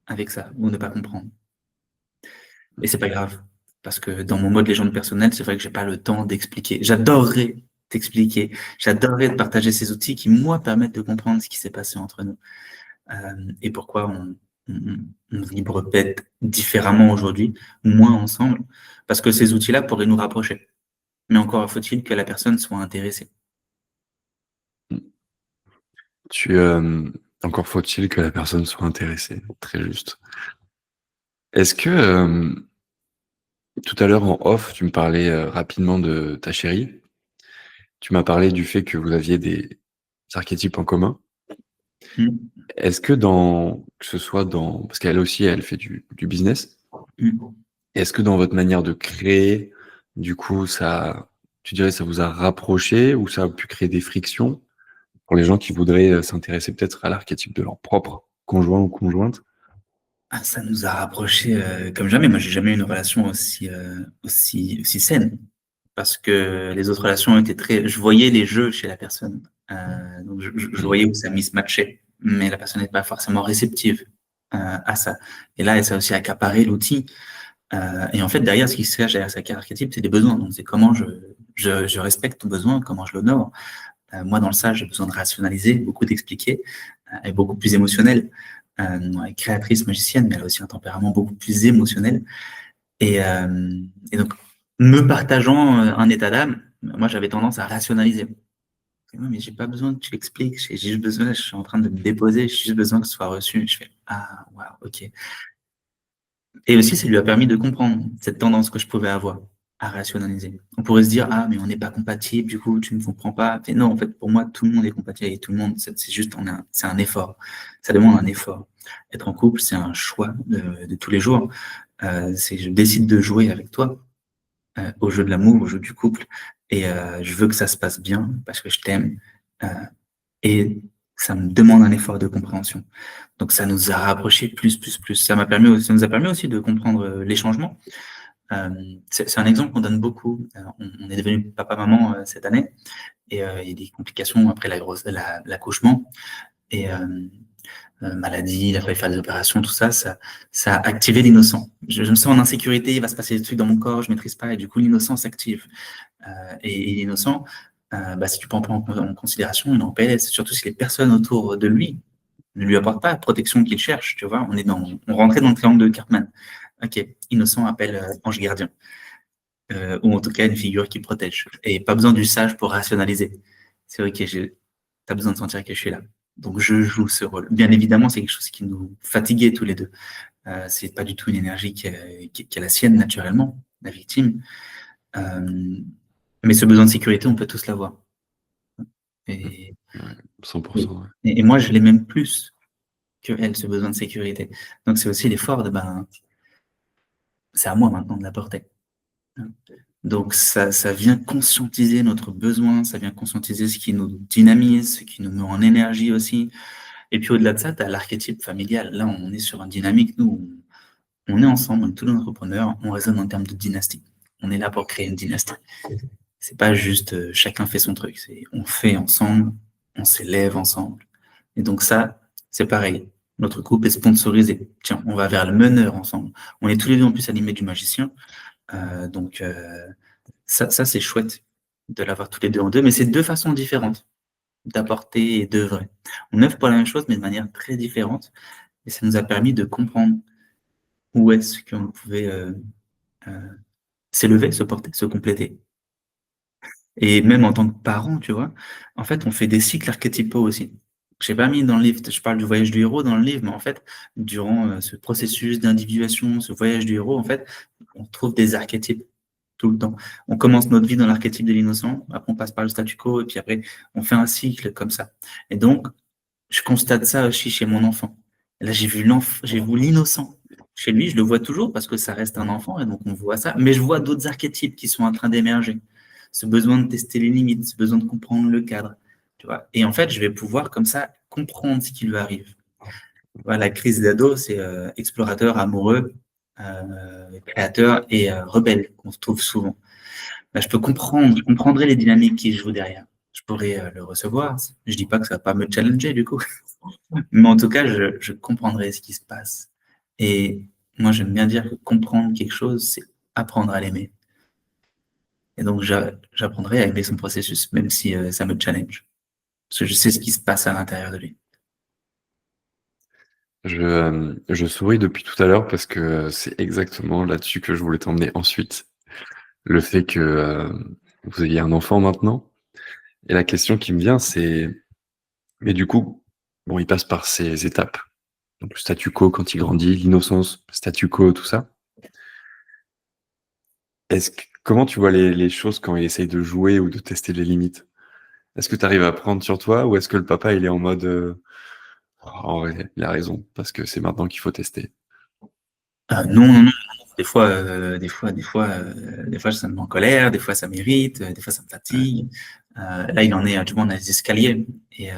[SPEAKER 2] avec ça ou ne pas comprendre. Et c'est pas grave. Parce que dans mon mode légende personnelle, c'est vrai que j'ai pas le temps d'expliquer. J'adorerais t'expliquer. J'adorerais te partager ces outils qui, moi, permettent de comprendre ce qui s'est passé entre nous. Et pourquoi on, on vibre peut-être différemment aujourd'hui, moins ensemble. Parce que ces outils-là pourraient nous rapprocher. Mais encore faut-il que la personne soit intéressée.
[SPEAKER 1] Tu, encore faut-il que la personne soit intéressée. Très juste. Est-ce que, tout à l'heure en off, tu me parlais rapidement de ta chérie. Tu m'as parlé du fait que vous aviez des archétypes en commun.
[SPEAKER 2] Mm,
[SPEAKER 1] Est-ce que que ce soit parce qu'elle aussi, elle fait du business.
[SPEAKER 2] mm.
[SPEAKER 1] Est-ce que dans votre manière de créer, du coup, tu dirais, ça vous a rapproché ou ça a pu créer des frictions pour les gens qui voudraient s'intéresser peut-être à l'archétype de leur propre conjoint ou conjointe?
[SPEAKER 2] Ah, ça nous a rapprochés comme jamais. Moi, j'ai jamais eu une relation aussi saine. Parce que les autres relations étaient très. Je voyais les jeux chez la personne. Donc je
[SPEAKER 1] Mm.
[SPEAKER 2] voyais où ça mismatchait. Mais la personne n'est pas forcément réceptive. à ça. Et là, ça a aussi accaparé l'outil. Et en fait, derrière, ce qui se cache derrière chaque archétype, c'est des besoins. Donc, c'est comment je respecte ton besoin, comment je l'honore. Moi, dans le sage, j'ai besoin de rationaliser, beaucoup d'expliquer, et beaucoup plus émotionnel. Elle est créatrice, magicienne, mais elle a aussi un tempérament beaucoup plus émotionnel. Et, euh, et donc, me partageant un état d'âme, moi, j'avais tendance à rationaliser. Ouais, mais j'ai pas besoin que tu l'expliques, j'ai juste besoin, je suis en train de me déposer, j'ai juste besoin que ce soit reçu. Je fais, ah, waouh, ok. Et aussi, ça lui a permis de comprendre cette tendance que je pouvais avoir à rationaliser. On pourrait se dire, ah, mais on n'est pas compatible, du coup, tu ne comprends pas. Mais non, en fait, pour moi, tout le monde est compatible et tout le monde, c'est juste, c'est un effort. Ça demande un effort. Être en couple, c'est un choix de tous les jours. Je décide de jouer avec toi au jeu de l'amour, au jeu du couple, et je veux que ça se passe bien parce que je t'aime. Euh, et ça me demande un effort de compréhension. Donc ça nous a rapprochés plus. Ça nous a permis aussi de comprendre les changements. C'est un exemple qu'on donne beaucoup. On est devenu papa-maman cette année et il y a des complications après l'accouchement et maladie, il a fallu faire des opérations, tout ça, ça a activé l'innocent. Je me sens en insécurité, il va se passer des trucs dans mon corps, je maîtrise pas et du coup l'innocent s'active. Et l'innocent, si tu prends pas en considération, il en pèse, surtout si les personnes autour de lui ne lui apportent pas la protection qu'il cherche, tu vois. On rentrait dans le triangle de Cartman. Ok, innocent appelle ange gardien, ou en tout cas une figure qui protège. Et pas besoin du sage pour rationaliser. C'est ok, tu as besoin de sentir que je suis là. Donc je joue ce rôle. Bien évidemment, c'est quelque chose qui nous fatiguait tous les deux. C'est pas du tout une énergie qui est la sienne naturellement, la victime. Mais ce besoin de sécurité, on peut tous l'avoir. Et,
[SPEAKER 1] Ouais, 100%. Ouais.
[SPEAKER 2] et moi, je l'ai même plus que elle, ce besoin de sécurité. Donc c'est aussi l'effort de c'est à moi maintenant de l'apporter. Donc ça vient conscientiser notre besoin, ça vient conscientiser ce qui nous dynamise, ce qui nous met en énergie aussi. Et puis au-delà de ça, tu as l'archétype familial. Là, on est sur une dynamique, nous, on est ensemble, on est tous les entrepreneurs, on raisonne en termes de dynastie. On est là pour créer une dynastie. C'est pas juste chacun fait son truc, c'est on fait ensemble, on s'élève ensemble. Et donc ça, c'est pareil. Notre couple est sponsorisé. Tiens, on va vers le meneur ensemble. On est tous les deux en plus animés du magicien. Donc ça c'est chouette de l'avoir tous les deux en deux, mais c'est deux façons différentes d'apporter et d'œuvrer. On œuvre pour la même chose, mais de manière très différente. Et ça nous a permis de comprendre où est-ce qu'on pouvait euh, s'élever, se porter, se compléter. Et même en tant que parent, tu vois, en fait, on fait des cycles archétypaux aussi. Je n'ai pas mis dans le livre, je parle du voyage du héros dans le livre, mais en fait, durant ce processus d'individuation, ce voyage du héros, en fait, on trouve des archétypes tout le temps. On commence notre vie dans l'archétype de l'innocent, après on passe par le statu quo, et puis après, on fait un cycle comme ça. Et donc, je constate ça aussi chez mon enfant. Là, j'ai vu l'innocent. Chez lui, je le vois toujours parce que ça reste un enfant et donc on voit ça. Mais je vois d'autres archétypes qui sont en train d'émerger. Ce besoin de tester les limites, ce besoin de comprendre le cadre. Tu vois. Et en fait, je vais pouvoir comme ça comprendre ce qui lui arrive. Voilà, la crise d'ado, c'est explorateur, amoureux, créateur et rebelle qu'on se trouve souvent. Là, je comprendrai les dynamiques qui jouent derrière. Je pourrais le recevoir. Je dis pas que ça va pas me challenger du coup. Mais en tout cas, je comprendrai ce qui se passe. Et moi, j'aime bien dire que comprendre quelque chose, c'est apprendre à l'aimer. Et donc, j'apprendrai à aimer son processus, même si ça me challenge. Parce que je sais ce qui se passe à l'intérieur de lui.
[SPEAKER 1] Je souris depuis tout à l'heure parce que c'est exactement là-dessus que je voulais t'emmener ensuite. Le fait que vous ayez un enfant maintenant. Et la question qui me vient, c'est, mais du coup, bon, il passe par ces étapes. Donc, le statu quo quand il grandit, l'innocence, statu quo, tout ça. Comment tu vois les choses quand il essaye de jouer ou de tester les limites? Est-ce que tu arrives à prendre sur toi ou est-ce que le papa, il est en mode, oh, ouais, il a raison, parce que c'est maintenant qu'il faut tester?
[SPEAKER 2] Non, non, non. Des fois, ça me met en colère, des fois, ça m'irrite, des fois, ça me
[SPEAKER 1] Ouais,
[SPEAKER 2] fatigue. Là, il en est, tu vois, on a des escaliers et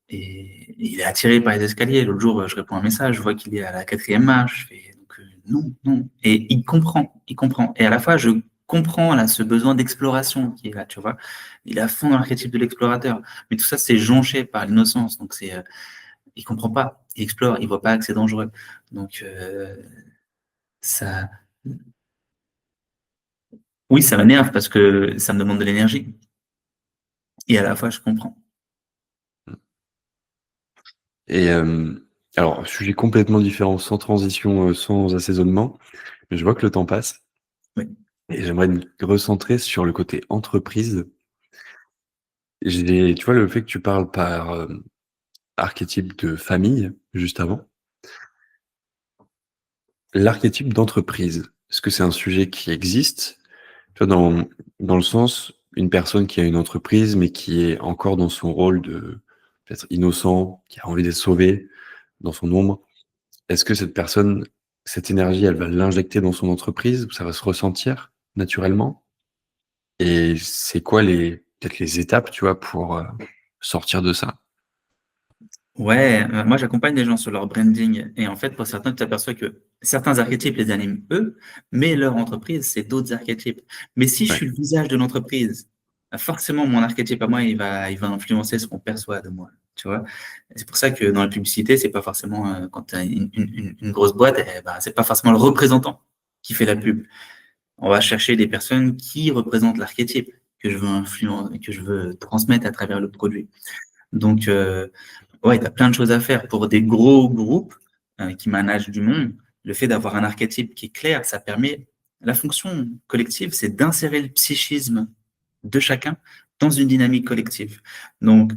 [SPEAKER 2] il est attiré par les escaliers. L'autre jour, je réponds à un message, je vois qu'il est à la quatrième marche. Je fais, donc, non, non. Et il comprend, il comprend. Et à la fois, je comprends là ce besoin d'exploration qui est là, tu vois. Il est à fond dans l'archétype de l'explorateur. Mais tout ça, c'est jonché par l'innocence. Donc, il comprend pas. il explore, il voit pas que c'est dangereux. Donc, ça, oui, ça m'énerve parce que ça me demande de l'énergie. Et à la fois, je comprends.
[SPEAKER 1] Et alors, sujet complètement différent, sans transition, sans assaisonnement, mais je vois que le temps passe
[SPEAKER 2] Oui.
[SPEAKER 1] et j'aimerais me recentrer sur le côté entreprise. Tu vois, le fait que tu parles par archétype de famille, juste avant, l'archétype d'entreprise, est-ce que c'est un sujet qui existe? Tu vois, dans le sens, une personne qui a une entreprise, mais qui est encore dans son rôle de peut-être innocent, qui a envie d'être sauvé dans son ombre. Est-ce que cette personne, cette énergie, elle va l'injecter dans son entreprise, ou ça va se ressentir naturellement? Et c'est quoi peut-être les étapes, tu vois, pour sortir de ça?
[SPEAKER 2] Ouais, moi j'accompagne des gens sur leur branding et en fait pour certains tu t'aperçois que certains archétypes les animent eux, mais leur entreprise c'est d'autres archétypes. Mais si je
[SPEAKER 1] Ouais.
[SPEAKER 2] suis le visage de l'entreprise, forcément mon archétype à moi il va influencer ce qu'on perçoit de moi, tu vois. Et c'est pour ça que dans la publicité c'est pas forcément quand tu as une grosse boîte, eh ben, c'est pas forcément le représentant qui fait la pub. On va chercher des personnes qui représentent l'archétype que je veux que je veux transmettre à travers le produit. Donc ouais, tu as plein de choses à faire. Pour des gros groupes qui managent du monde, le fait d'avoir un archétype qui est clair, ça permet. La fonction collective, c'est d'insérer le psychisme de chacun dans une dynamique collective. Donc,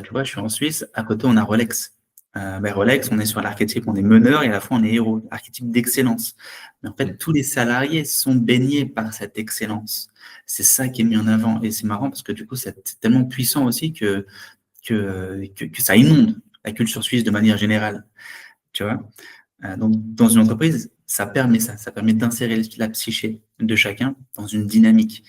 [SPEAKER 2] tu vois, je suis en Suisse, à côté, on a Rolex. Rolex, on est sur l'archétype, on est meneur et à la fois on est héros, archétype d'excellence. Mais en fait, tous les salariés sont baignés par cette excellence. C'est ça qui est mis en avant. Et c'est marrant parce que du coup, c'est tellement puissant aussi que ça inonde la culture suisse de manière générale, tu vois. Donc, dans une entreprise, ça permet ça, ça permet d'insérer la psyché de chacun dans une dynamique.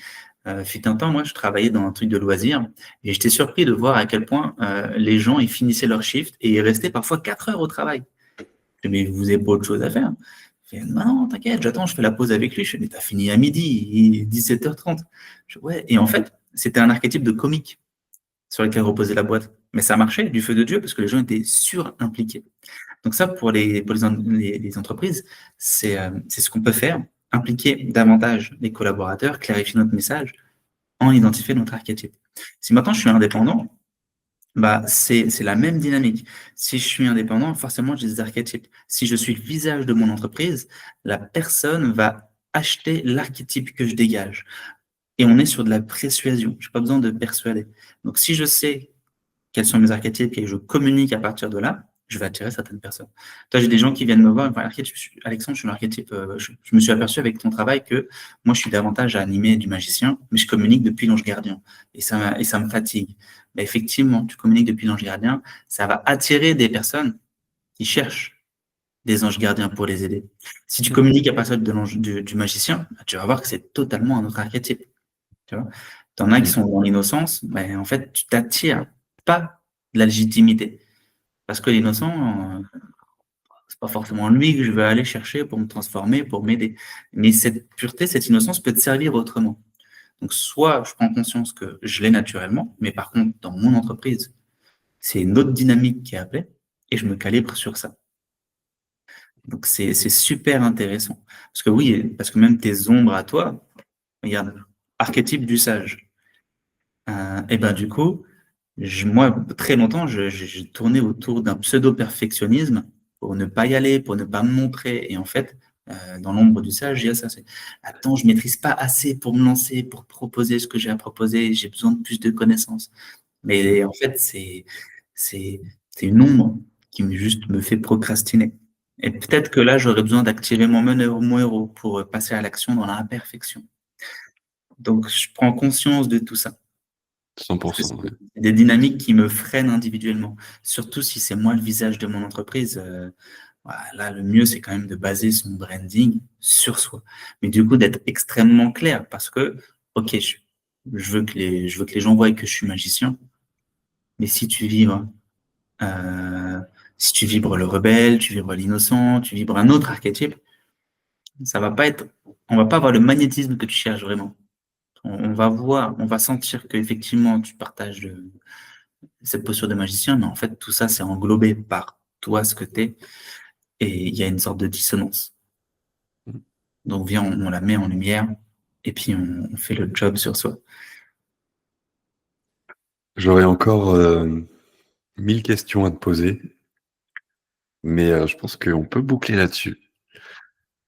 [SPEAKER 2] Fut un temps, moi, je travaillais dans un truc de loisirs et j'étais surpris de voir à quel point les gens, ils finissaient leur shift et ils restaient parfois 4 heures au travail. Je dis, mais vous avez pas autre chose à faire? Je fais, non, non, t'inquiète, j'attends, je fais la pause avec lui. Je fais, mais t'as fini à midi, il est 17h30. Ouais. Et en fait, c'était un archétype de comique sur lequel reposait la boîte. Mais ça marchait du feu de Dieu parce que les gens étaient sur-impliqués. Donc ça, pour les entreprises, c'est ce qu'on peut faire, impliquer davantage les collaborateurs, clarifier notre message, en identifiant notre archétype. Si maintenant je suis indépendant, bah, c'est la même dynamique. Si je suis indépendant, forcément, j'ai des archétypes. Si je suis le visage de mon entreprise, la personne va acheter l'archétype que je dégage. Et on est sur de la persuasion. Je n'ai pas besoin de persuader. Donc, si je sais quels sont mes archétypes et je communique à partir de là, je vais attirer certaines personnes. Toi, j'ai des gens qui viennent me voir, enfin, Alexandre, je suis l'archétype, je me suis aperçu avec ton travail que moi, je suis davantage à animer du magicien, mais je communique depuis l'ange gardien. Et ça me fatigue. Mais effectivement, tu communiques depuis l'ange gardien, ça va attirer des personnes qui cherchent des anges gardiens pour les aider. Si tu communiques à partir de du magicien, bah, tu vas voir que c'est totalement un autre archétype. Tu vois, t'en as qui sont dans l'innocence, mais en fait, tu t'attires pas de la légitimité. Parce que l'innocent, c'est pas forcément lui que je vais aller chercher pour me transformer, pour m'aider. Mais cette pureté, cette innocence peut te servir autrement. Donc, soit je prends conscience que je l'ai naturellement, mais par contre, dans mon entreprise, c'est une autre dynamique qui est appelée, et je me calibre sur ça. Donc, c'est super intéressant. Parce que oui, parce que même tes ombres à toi, regarde, archétype du sage. Et ben du coup, moi, très longtemps, j'ai tourné autour d'un pseudo-perfectionnisme pour ne pas y aller, pour ne pas me montrer. Et en fait, dans l'ombre du sage, il y a ça. Attends, je maîtrise pas assez pour me lancer, pour proposer ce que j'ai à proposer. J'ai besoin de plus de connaissances. Mais en fait, c'est, c'est une ombre qui juste me fait procrastiner. Et peut-être que là, j'aurais besoin d'activer mon meneur, mon héros pour passer à l'action dans la perfection. Donc, je prends conscience de tout ça. Parce que
[SPEAKER 1] 100%, ouais.
[SPEAKER 2] c'est des dynamiques qui me freinent individuellement. Surtout si c'est moi le visage de mon entreprise. Là, le mieux, c'est quand même de baser son branding sur soi. Mais du coup, d'être extrêmement clair parce que, OK, je veux que les gens voient que je suis magicien. Mais euh, si tu vibres le rebelle, tu vibres l'innocent, tu vibres un autre archétype, ça va pas être, on va pas avoir le magnétisme que tu cherches vraiment. On va sentir qu'effectivement, tu partages cette posture de magicien, mais en fait, tout ça, c'est englobé par toi ce que tu es, et il y a une sorte de dissonance.
[SPEAKER 1] Mmh.
[SPEAKER 2] Donc viens, on la met en lumière, et puis on fait le job sur soi.
[SPEAKER 1] J'aurais encore 1000 questions à te poser, mais je pense qu'on peut boucler là-dessus.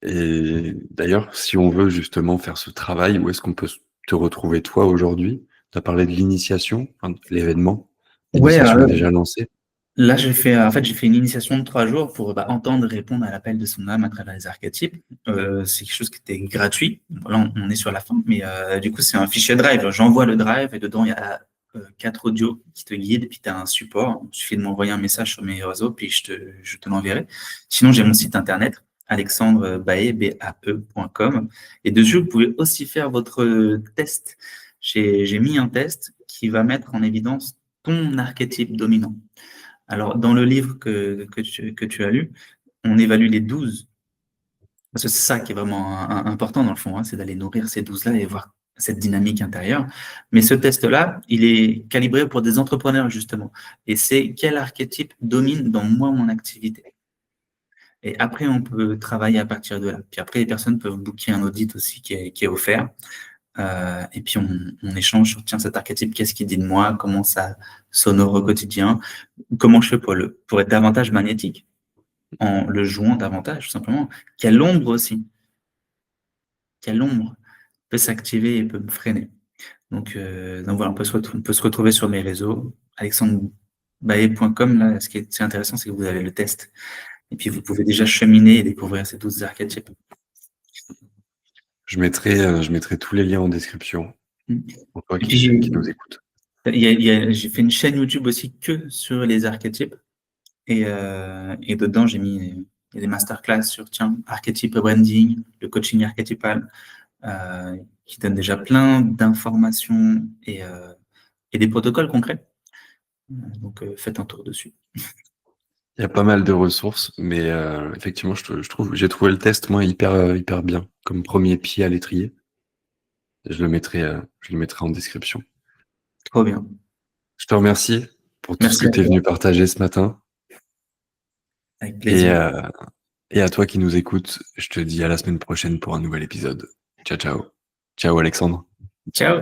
[SPEAKER 1] Et d'ailleurs, si on veut justement faire ce travail, où est-ce qu'on peut te retrouver toi aujourd'hui? Tu as parlé de l'initiation, enfin, de l'événement.
[SPEAKER 2] Ouais,
[SPEAKER 1] L'initiation est déjà lancée.
[SPEAKER 2] là, j'ai fait une initiation de 3 jours pour entendre et répondre à l'appel de son âme à travers les archétypes. C'est quelque chose qui était gratuit. Là, on est sur la fin, mais du coup, c'est un fichier Drive. J'envoie le Drive et dedans, il y a 4 audios qui te guident, et puis tu as un support. Il suffit de m'envoyer un message sur mes réseaux, puis je te l'enverrai. Sinon, j'ai mon site internet, alexandrebae.com, et dessus, vous pouvez aussi faire votre test. J'ai mis un test qui va mettre en évidence ton archétype dominant. Alors, dans le livre que tu as lu, on évalue les 12, parce que c'est ça qui est vraiment important dans le fond, hein, c'est d'aller nourrir ces 12-là et voir cette dynamique intérieure. Mais ce test-là, il est calibré pour des entrepreneurs, justement. Et c'est quel archétype domine dans moi, mon activité. Et après, on peut travailler à partir de là. Puis après, les personnes peuvent booker un audit aussi qui est offert. Et puis, on échange sur, tiens, cet archétype, qu'est-ce qu'il dit de moi, comment ça s'honore au quotidien, comment je fais pour être davantage magnétique, en le jouant davantage, tout simplement. Quelle ombre aussi, quelle ombre peut s'activer et peut me freiner. Donc voilà, on peut se retrouver sur mes réseaux, alexandrebae.com. Là, ce qui est intéressant, c'est que vous avez le test. Et puis, vous pouvez déjà cheminer et découvrir ces 12 archétypes.
[SPEAKER 1] Je mettrai tous les liens en description pour toi
[SPEAKER 2] Et puis,
[SPEAKER 1] qui nous écoute.
[SPEAKER 2] j'ai fait une chaîne YouTube aussi que sur les archétypes. Et dedans, j'ai mis des masterclass sur, tiens, archétype branding, le coaching archétypal, qui donne déjà plein d'informations et des protocoles concrets. Donc, faites un tour dessus.
[SPEAKER 1] Il y a pas mal de ressources, mais effectivement, j'ai trouvé le test, moi, hyper bien, comme premier pied à l'étrier. Je le mettrai en description.
[SPEAKER 2] Trop bien.
[SPEAKER 1] Je te remercie pour tout ce
[SPEAKER 2] Merci
[SPEAKER 1] que
[SPEAKER 2] à
[SPEAKER 1] tu es
[SPEAKER 2] toi.
[SPEAKER 1] venu partager ce matin.
[SPEAKER 2] Avec
[SPEAKER 1] Et,
[SPEAKER 2] plaisir.
[SPEAKER 1] et à toi qui nous écoutes, je te dis à la semaine prochaine pour un nouvel épisode. Ciao, ciao. Ciao, Alexandre.
[SPEAKER 2] Ciao.